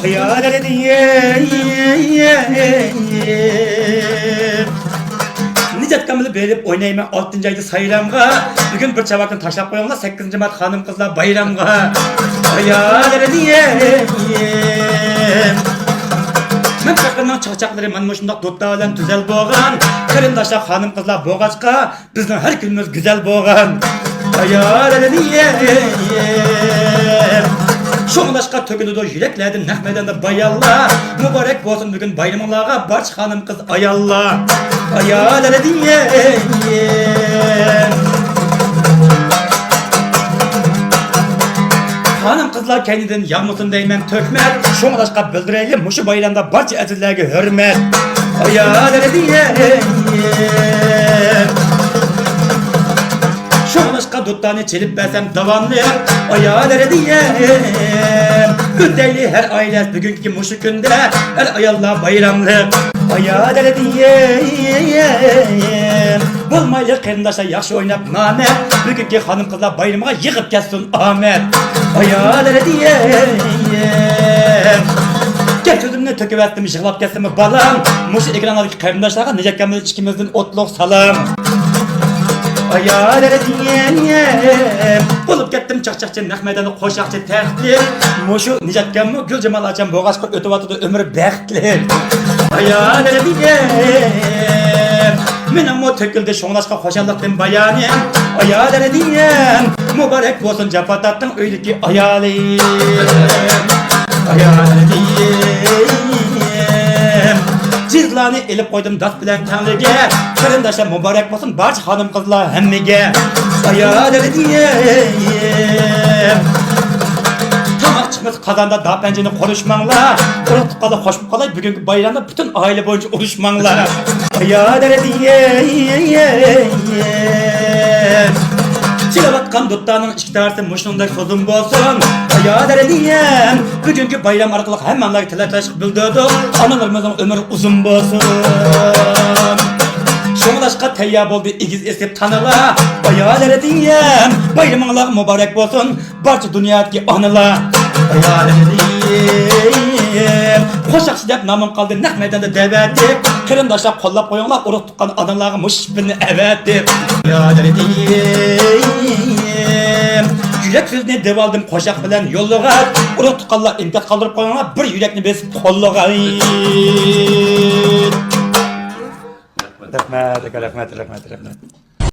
Hayalleri diye Nicet kamılı verip oynayayım 6. ayda sayıramga. Bugün bir çabakın taşlap koyuyorlar 8. Mart hanım kızlar bayramga. Hayalleri diye Men çakırman çakçakları men şundaq dotda bilen güzel boğan. Qarindaşlar hanım kızlar boğaçqa bizning her günümüz güzel boğan. Hayalleri diye Şoңlaşqa tökülüdü yüreklerden nahmedende bayalla. Mübarek bolsun bugün bayramlarga barç hanım kız ayalla. Hayalleri diye Hanım kızlar kendinden yağmasın deymen tökmek. Şoңlaşqa bildireyim muşu bayramda barça azizlerge hürmet. Hayalleri diye Şoңlaşqa duttani çelip bersem davamlı. Hayalleri diye Gündeyli her aile bugünkü muşu günde el ayalla bayramlı. Hayalleri diye Bulmaylı qarindaşlar yaxşı oynap namet. Bugünkü hanım kızlar bayramıga yığıp gelsin Ahmet. Hayalleri diye Gel sözümle töküp ettim yığılap gelsin mi balam. Muşu ekranlardaki qarindaşlarga necekemiz içkimizden otluk salam. Hayalleri diye Bulup kettim çakçakçı nahmedeni koşakçı tertli. Muşu nicetkemmi gül cemal açan boğazqa ötüp atıdı ömür bəxtli. Hayalleri diye Menem o töküldü şoңlaşqa hoşallıktın bayanı. Hayalleri diye Mübarek bolsun japatattın öyleki hayali. Hayalleri diye Cizlani elip koydum das bilen tanrıge. Qarindaşlar mübarek bolsun barcha hanım kızlar hemmige. Hayalleri diye Tamak çıkmaz kazanda da penceni konuşmanlar. Onu tıkalı hoşmuş kalay bugünkü bayramda bütün aile boyunca oluşmanlar. Hayalleri diye Çilevatkan duttanın iki tarafı muşnundak sözüm bolsun. Hayalleri diye Bugünkü bayram arkalık hemenler tilaklaşık bildirdik. Analarımızın ömrü uzun bolsun. Şoңlaşqa tayyor boldu igiz esip tanıla. Hayalleri diye Bayramınlar mübarek bolsun barcha dunyodagi onalar. Hayalleri diye Qo'shiqchi deb nomim qoldi naq maydonda da'vat deb. Qarindoshlar qo'llab qo'yinglar urug' tuqqan odamlarga mushibini avat deb. Hayalleri diye Yürek sözüne devaldım qo'shiq bilan yo'lluğa. Urug' tuqqanlar imkon qoldirib qo'yinglar bir yurakni besib qo'lluğa. Rahmat.